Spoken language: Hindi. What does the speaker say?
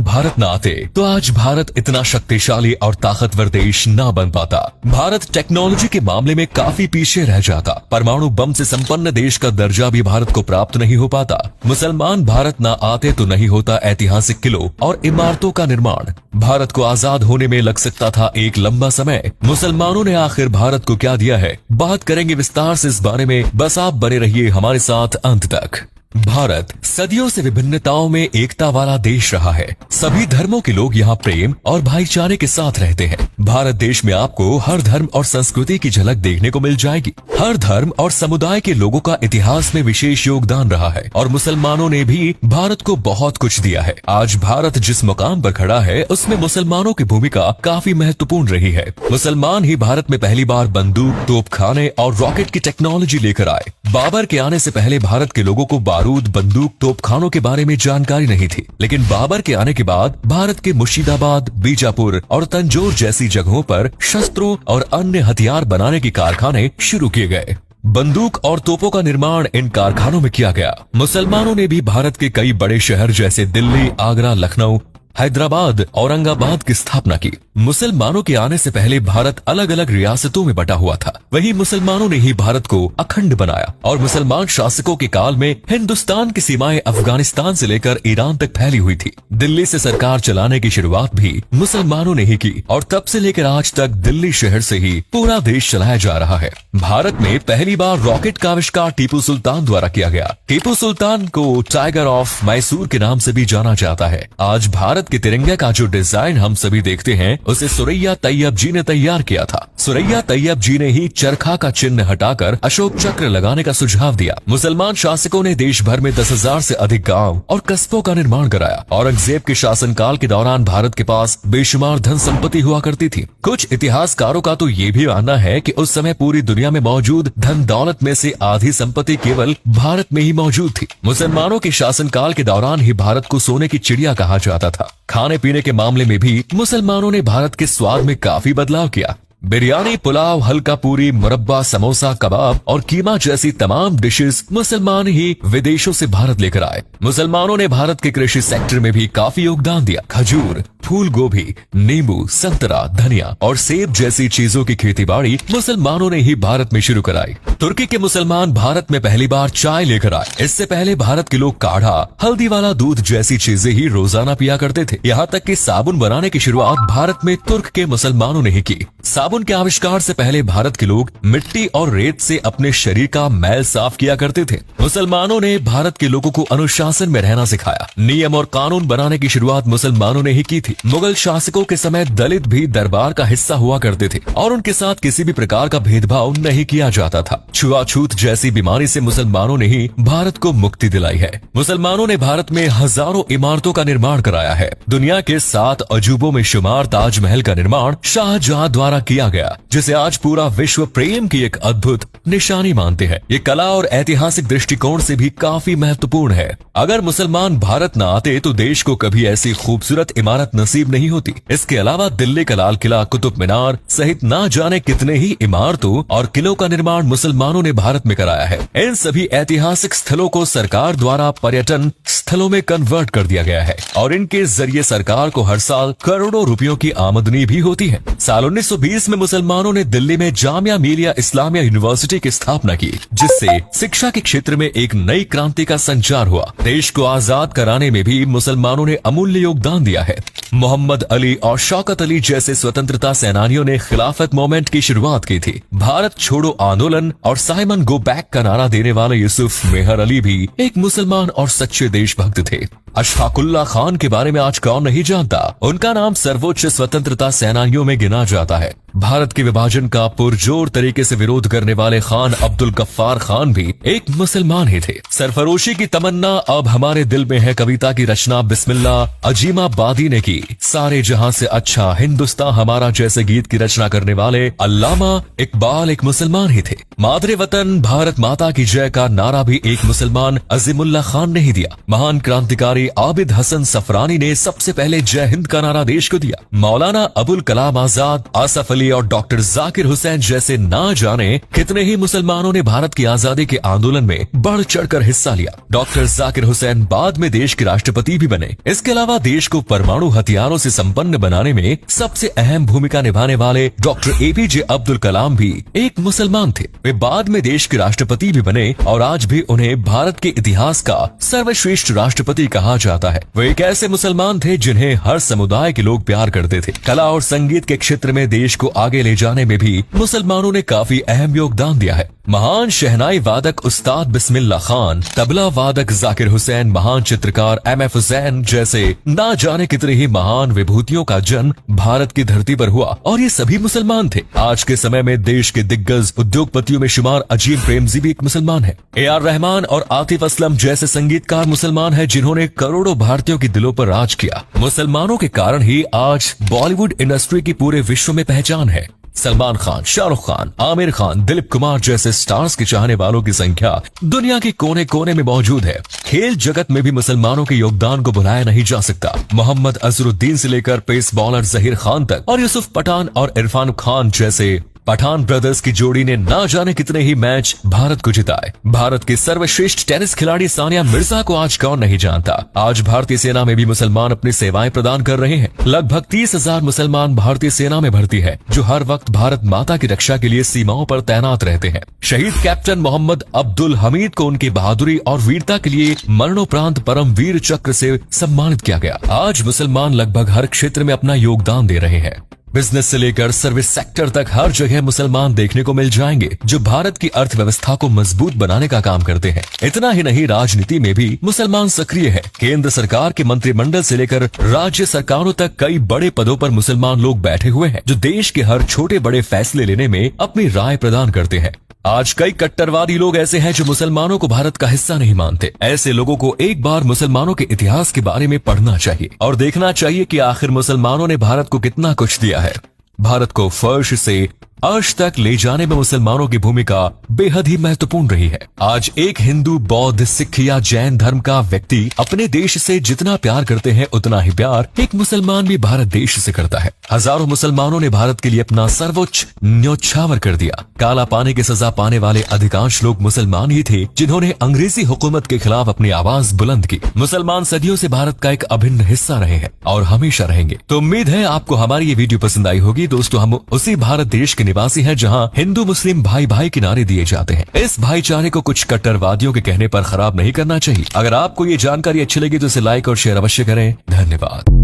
मुसलमान भारत न आते तो आज भारत इतना शक्तिशाली और ताकतवर देश न बन पाता। भारत टेक्नोलॉजी के मामले में काफी पीछे रह जाता। परमाणु बम से संपन्न देश का दर्जा भी भारत को प्राप्त नहीं हो पाता। मुसलमान भारत न आते तो नहीं होता ऐतिहासिक किलों और इमारतों का निर्माण। भारत को आजाद होने में लग सकता था एक लंबा समय। मुसलमानों ने आखिर भारत को क्या दिया है, बात करेंगे विस्तार से इस बारे में। बस आप बने रहिए हमारे साथ अंत तक। भारत सदियों से विभिन्नताओं में एकता वाला देश रहा है। सभी धर्मों के लोग यहाँ प्रेम और भाईचारे के साथ रहते हैं। भारत देश में आपको हर धर्म और संस्कृति की झलक देखने को मिल जाएगी। हर धर्म और समुदाय के लोगों का इतिहास में विशेष योगदान रहा है और मुसलमानों ने भी भारत को बहुत कुछ दिया है। आज भारत जिस मुकाम पर खड़ा है उसमें मुसलमानों की भूमिका काफी महत्वपूर्ण रही है। मुसलमान ही भारत में पहली बार बंदूक, तोपखाने और रॉकेट की टेक्नोलॉजी लेकर आए। बाबर के आने से पहले भारत के लोगों को बारूद, बंदूक, तोपखानों के बारे में जानकारी नहीं थी, लेकिन बाबर के आने के बाद भारत के मुर्शिदाबाद, बीजापुर और तंजौर जैसी जगहों पर शस्त्रों और अन्य हथियार बनाने के कारखाने शुरू किए गए। बंदूक और तोपों का निर्माण इन कारखानों में किया गया। मुसलमानों ने भी भारत के कई बड़े शहर जैसे दिल्ली, आगरा, लखनऊ, हैदराबाद, औरंगाबाद की स्थापना की। मुसलमानों के आने से पहले भारत अलग अलग रियासतों में बटा हुआ था। वहीं मुसलमानों ने ही भारत को अखंड बनाया और मुसलमान शासकों के काल में हिंदुस्तान की सीमाएं अफगानिस्तान से लेकर ईरान तक फैली हुई थी। दिल्ली से सरकार चलाने की शुरुआत भी मुसलमानों ने ही की और तब से लेकर आज तक दिल्ली शहर से ही पूरा देश चलाया जा रहा है। भारत में पहली बार रॉकेट का आविष्कार टीपू सुल्तान द्वारा किया गया। टीपू सुल्तान को टाइगर ऑफ मैसूर के नाम से भी जाना जाता है। आज भारत के तिरंगे का जो डिजाइन हम सभी देखते हैं उसे सुरैया तैयब जी ने तैयार किया था। सुरैया तैयब जी ने ही चरखा का चिन्ह हटाकर अशोक चक्र लगाने का सुझाव दिया। मुसलमान शासकों ने देश भर में 10,000 से अधिक गांव और कस्बों का निर्माण कराया। औरंगजेब के शासनकाल के दौरान भारत के पास बेशुमार धन संपत्ति हुआ करती थी। कुछ इतिहासकारों का तो ये भी मानना है कि उस समय पूरी दुनिया में मौजूद धन दौलत में से आधी संपत्ति केवल भारत में ही मौजूद थी। मुसलमानों के शासनकाल के दौरान ही भारत को सोने की चिड़िया कहा जाता था। खाने पीने के मामले में भी मुसलमानों ने भारत के स्वाद में काफी बदलाव किया। बिरयानी, पुलाव, हल्का पूरी, मुरब्बा, समोसा, कबाब और कीमा जैसी तमाम डिशेस मुसलमान ही विदेशों से भारत लेकर आए। मुसलमानों ने भारत के कृषि सेक्टर में भी काफी योगदान दिया। खजूर, फूल गोभी, नींबू, संतरा, धनिया और सेब जैसी चीजों की खेती बाड़ी मुसलमानों ने ही भारत में शुरू कराई। तुर्की के मुसलमान भारत में पहली बार चाय लेकर आए। इससे पहले भारत के लोग काढ़ा, हल्दी वाला दूध जैसी चीजें ही रोजाना पिया करते थे। यहाँ तक कि साबुन बनाने की शुरुआत भारत में तुर्क के मुसलमानों ने ही की। साबुन के आविष्कार से पहले भारत के लोग मिट्टी और रेत से अपने शरीर का मैल साफ किया करते थे। मुसलमानों ने भारत के लोगों को अनुशासन में रहना सिखाया। नियम और कानून बनाने की शुरुआत मुसलमानों ने ही की थी। मुगल शासकों के समय दलित भी दरबार का हिस्सा हुआ करते थे और उनके साथ किसी भी प्रकार का भेदभाव नहीं किया जाता था। छुआछूत जैसी बीमारी से मुसलमानों ने ही भारत को मुक्ति दिलाई है। मुसलमानों ने भारत में हजारों इमारतों का निर्माण कराया है। दुनिया के 7 अजूबों में शुमार ताजमहल का निर्माण शाहजहां द्वारा किया गया, जिसे आज पूरा विश्व प्रेम की एक अद्भुत निशानी मानते हैं। ये कला और ऐतिहासिक दृष्टिकोण से भी काफी महत्वपूर्ण है। अगर मुसलमान भारत न आते तो देश को कभी ऐसी खूबसूरत इमारत नसीब नहीं होती। इसके अलावा दिल्ली का लाल किला, कुतुब मीनार सहित ना जाने कितने ही इमारतों और किलों का निर्माण मुसलमानों ने भारत में कराया है। इन सभी ऐतिहासिक स्थलों को सरकार द्वारा पर्यटन स्थलों में कन्वर्ट कर दिया गया है और इनके जरिए सरकार को हर साल करोड़ों रुपयों की आमदनी भी होती है। साल 1920 में मुसलमानों ने दिल्ली में जामिया मिलिया इस्लामिया यूनिवर्सिटी की स्थापना की, जिससे शिक्षा के क्षेत्र में एक नई क्रांति का संचार हुआ। देश को आजाद कराने में भी मुसलमानों ने अमूल्य योगदान दिया है। मोहम्मद अली और शौकत अली जैसे स्वतंत्रता सेनानियों ने खिलाफत मूवमेंट की शुरुआत की थी। भारत छोड़ो आंदोलन और साइमन गो बैक का नारा देने वाले यूसुफ मेहर अली भी एक मुसलमान और सच्चे देशभक्त थे। अशफाकुल्ला खान के बारे में आज कौन नहीं जानता। उनका नाम सर्वोच्च स्वतंत्रता सेनानियों में गिना जाता है। भारत के विभाजन का पुरजोर तरीके से विरोध करने वाले खान अब्दुल गफ्फार खान भी एक मुसलमान ही थे। सरफरोशी की तमन्ना अब हमारे दिल में है कविता की रचना बिस्मिल्लाह अजीमाबादी ने की। सारे जहां से अच्छा हिंदुस्तान हमारा जैसे गीत की रचना करने वाले अल्लामा इकबाल एक मुसलमान ही थे। मादरे वतन भारत माता की जय का नारा भी एक मुसलमान अजीमुल्लाह खान ने ही दिया। महान क्रांतिकारी क्रांतिकारी आबिद हसन सफरानी ने सबसे पहले जय हिंद का नारा देश को दिया। मौलाना अबुल कलाम आजाद, आसफ अली और डॉक्टर जाकिर हुसैन जैसे ना जाने कितने ही मुसलमानों ने भारत की आजादी के आंदोलन में बढ़ चढ़कर हिस्सा लिया। डॉक्टर जाकिर हुसैन बाद में देश के राष्ट्रपति भी बने। इसके अलावा देश को परमाणु हथियारों से संपन्न बनाने में सबसे अहम भूमिका निभाने वाले डॉक्टर एपीजे अब्दुल कलाम भी एक मुसलमान थे। वे बाद में देश के राष्ट्रपति भी बने और आज भी उन्हें भारत के इतिहास का सर्वश्रेष्ठ राष्ट्रपति कहा जाता है। वे एक ऐसे मुसलमान थे जिन्हें हर समुदाय के लोग प्यार करते थे। कला और संगीत के क्षेत्र में देश को आगे ले जाने में भी मुसलमानों ने काफी अहम योगदान दिया है। महान शहनाई वादक उस्ताद बिस्मिल्लाह खान, तबला वादक जाकिर हुसैन, महान चित्रकार एम.एफ. हुसैन जैसे ना जाने कितने ही महान विभूतियों का जन्म भारत की धरती पर हुआ और ये सभी मुसलमान थे। आज के समय में देश के दिग्गज उद्योगपतियों में शुमार अजीम प्रेमजी भी एक मुसलमान है। ए.आर. रहमान और आतिफ असलम जैसे संगीतकार मुसलमान हैं जिन्होंने करोड़ों भारतीयों के दिलों पर राज किया। मुसलमानों के कारण ही आज बॉलीवुड इंडस्ट्री की पूरे विश्व में पहचान है। सलमान खान, शाहरुख खान, आमिर खान, दिलीप कुमार जैसे स्टार्स के चाहने वालों की संख्या दुनिया के कोने कोने में मौजूद है। खेल जगत में भी मुसलमानों के योगदान को भुलाया नहीं जा सकता। मोहम्मद अजहरुद्दीन से लेकर पेस बॉलर जहीर खान तक और यूसुफ पठान और इरफान खान जैसे पठान ब्रदर्स की जोड़ी ने ना जाने कितने ही मैच भारत को जिताए। भारत की सर्वश्रेष्ठ टेनिस खिलाड़ी सानिया मिर्जा को आज कौन नहीं जानता। आज भारतीय सेना में भी मुसलमान अपनी सेवाएं प्रदान कर रहे हैं। लगभग 30,000 मुसलमान भारतीय सेना में भर्ती है, जो हर वक्त भारत माता की रक्षा के लिए सीमाओं पर तैनात रहते हैं। शहीद कैप्टन मोहम्मद अब्दुल हमीद को उनकी बहादुरी और वीरता के लिए मरणोपरांत परम वीर चक्र से सम्मानित किया गया। आज मुसलमान लगभग हर क्षेत्र में अपना योगदान दे रहे हैं। बिजनेस से लेकर सर्विस सेक्टर तक हर जगह मुसलमान देखने को मिल जाएंगे, जो भारत की अर्थव्यवस्था को मजबूत बनाने का काम करते हैं। इतना ही नहीं, राजनीति में भी मुसलमान सक्रिय है। केंद्र सरकार के मंत्रिमंडल से लेकर राज्य सरकारों तक कई बड़े पदों पर मुसलमान लोग बैठे हुए हैं, जो देश के हर छोटे बड़े फैसले लेने में अपनी राय प्रदान करते हैं। आज कई कट्टरवादी लोग ऐसे हैं जो मुसलमानों को भारत का हिस्सा नहीं मानते। ऐसे लोगों को एक बार मुसलमानों के इतिहास के बारे में पढ़ना चाहिए और देखना चाहिए कि आखिर मुसलमानों ने भारत को कितना कुछ दिया है। भारत को फर्श से अर्श तक ले जाने में मुसलमानों की भूमिका बेहद ही महत्वपूर्ण रही है। आज एक हिंदू, बौद्ध, सिख या जैन धर्म का व्यक्ति अपने देश से जितना प्यार करते हैं, उतना ही प्यार एक मुसलमान भी भारत देश से करता है। हजारों मुसलमानों ने भारत के लिए अपना सर्वोच्च न्योछावर कर दिया। काला पानी की सजा पाने वाले अधिकांश लोग मुसलमान ही थे, जिन्होंने अंग्रेजी हुकूमत के खिलाफ अपनी आवाज बुलंद की। मुसलमान सदियों से भारत का एक अभिन्न हिस्सा रहे हैं और हमेशा रहेंगे। तो उम्मीद है आपको हमारी ये वीडियो पसंद आई होगी। दोस्तों, हम उसी भारत देश के निवासी हैं जहां हिंदू मुस्लिम भाई भाई के नारे दिए जाते हैं। इस भाईचारे को कुछ कट्टरवादियों के कहने पर खराब नहीं करना चाहिए। अगर आपको ये जानकारी अच्छी लगी तो इसे लाइक और शेयर अवश्य करें। धन्यवाद।